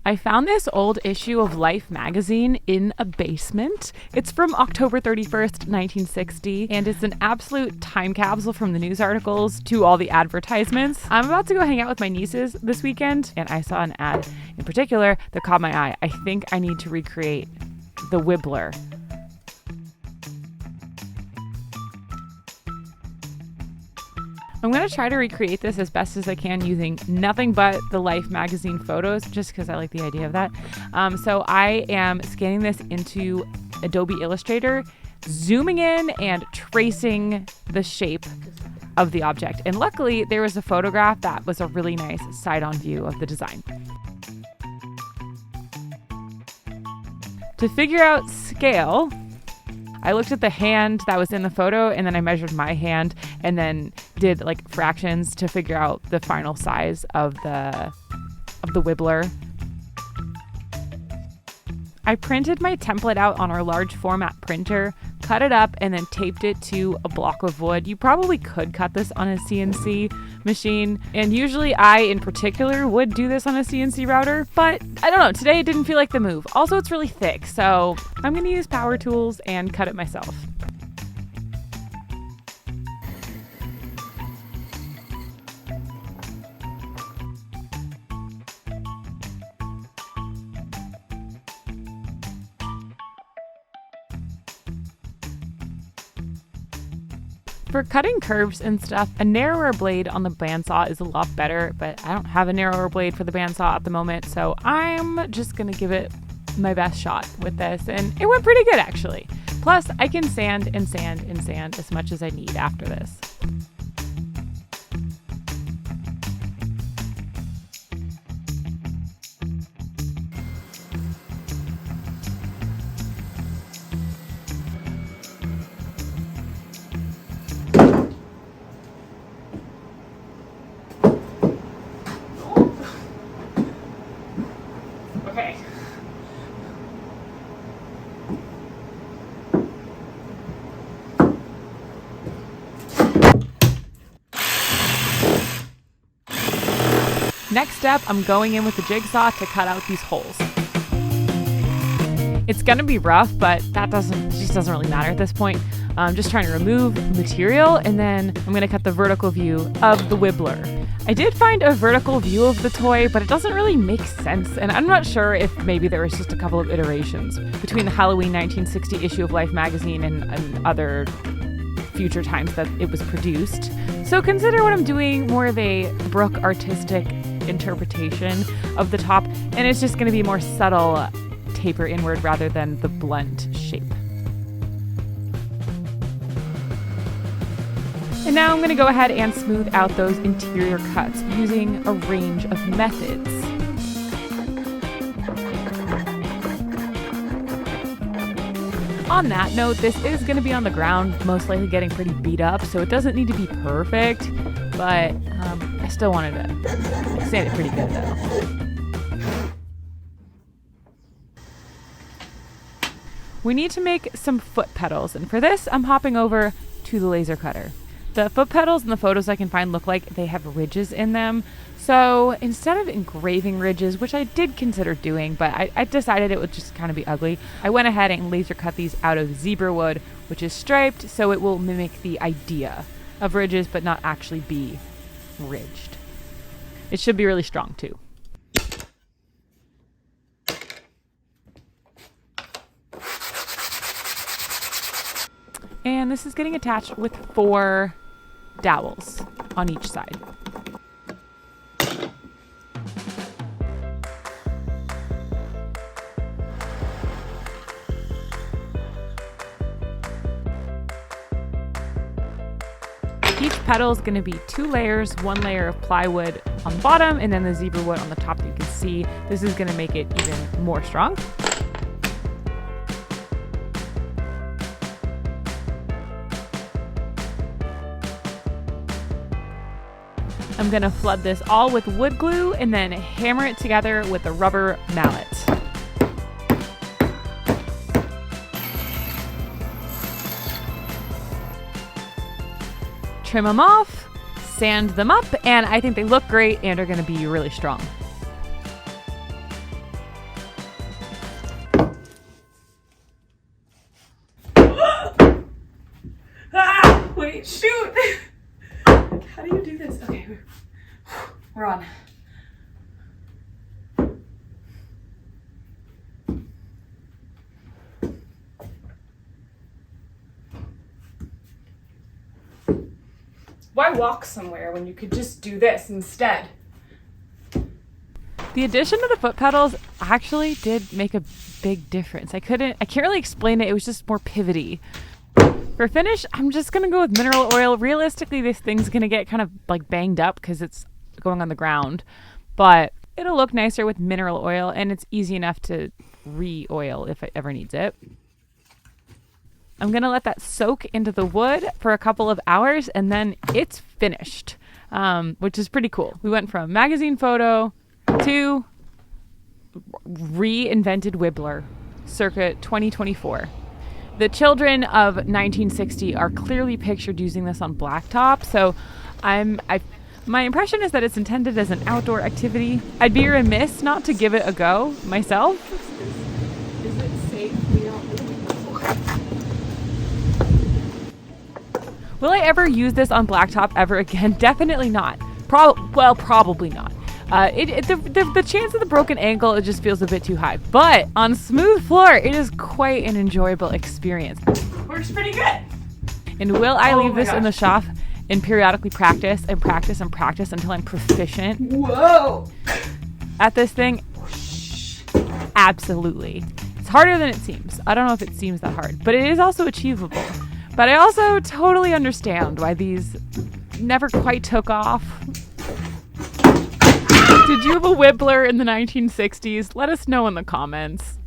I found this old issue of Life magazine in a basement. It's from October 31st, 1960, and it's an absolute time capsule from the news articles to all the advertisements. I'm about to go hang out with my nieces this weekend, and I saw an ad in particular that caught my eye. I think I need to recreate the Wibbler. I'm going to try to recreate this as best as I can using nothing but the Life magazine photos, just because I like the idea of that. So I am scanning this into Adobe Illustrator, zooming in and tracing the shape of the object. And luckily, there was a photograph that was a really nice side-on view of the design. To figure out scale, I looked at the hand that was in the photo, and then I measured my hand and then did like fractions to figure out the final size of the Wibbler. I printed my template out on our large format printer, cut it up, and then taped it to a block of wood. You probably could cut this on a CNC machine, and usually I, in particular, would do this on a CNC router, but I don't know, today it didn't feel like the move. Also, it's really thick, so I'm gonna use power tools and cut it myself. For cutting curves and stuff, a narrower blade on the bandsaw is a lot better, but I don't have a narrower blade for the bandsaw at the moment, so I'm just gonna give it my best shot with this, and it went pretty good actually. Plus, I can sand and sand and sand as much as I need after this. Okay. Next step, I'm going in with the jigsaw to cut out these holes. It's gonna be rough, but that just doesn't really matter at this point. I'm just trying to remove material, and then I'm gonna cut the vertical view of the Wibbler. I did find a vertical view of the toy, but it doesn't really make sense, and I'm not sure if maybe there was just a couple of iterations between the Halloween 1960 issue of Life magazine and other future times that it was produced. So consider what I'm doing more of a Brooke artistic interpretation of the top, and it's just gonna be more subtle taper inward rather than the blunt shape. And now I'm going to go ahead and smooth out those interior cuts using a range of methods. On that note, this is going to be on the ground, most likely getting pretty beat up, so it doesn't need to be perfect, but I still wanted to sand it pretty good though. We need to make some foot pedals, and for this I'm hopping over to the laser cutter. The foot pedals in the photos I can find look like they have ridges in them. So instead of engraving ridges, which I did consider doing, but I decided it would just kind of be ugly, I went ahead and laser cut these out of zebra wood, which is striped, so it will mimic the idea of ridges, but not actually be ridged. It should be really strong too. And this is getting attached with 4 dowels on each side. Each pedal is going to be 2 layers, 1 layer of plywood on the bottom and then the zebra wood on the top that you can see. This is going to make it even more strong. I'm going to flood this all with wood glue and then hammer it together with a rubber mallet. Trim them off, sand them up, and I think they look great and are going to be really strong. wait, shoot. How do you do this? Okay, we're on. Why walk somewhere when you could just do this instead? The addition of the foot pedals actually did make a big difference. I can't really explain it. It was just more pivoty. For finish, I'm just going to go with mineral oil. Realistically, this thing's going to get kind of like banged up because it's going on the ground, but it'll look nicer with mineral oil, and it's easy enough to re-oil if it ever needs it. I'm going to let that soak into the wood for a couple of hours, and then it's finished, which is pretty cool. We went from magazine photo to reinvented Wibbler circa 2024. The children of 1960 are clearly pictured using this on blacktop, so my impression is that it's intended as an outdoor activity. I'd be remiss not to give it a go myself. Is it safe? We don't Will I ever use this on blacktop ever again? Definitely not. Probably not. The chance of the broken ankle, it just feels a bit too high. But on smooth floor, it is quite an enjoyable experience. Works pretty good. And will I leave this in the shop and periodically practice until I'm proficient? Whoa! At this thing? Absolutely. It's harder than it seems. I don't know if it seems that hard, but it is also achievable. But I also totally understand why these never quite took off. Did you have a Wibbler in the 1960s? Let us know in the comments.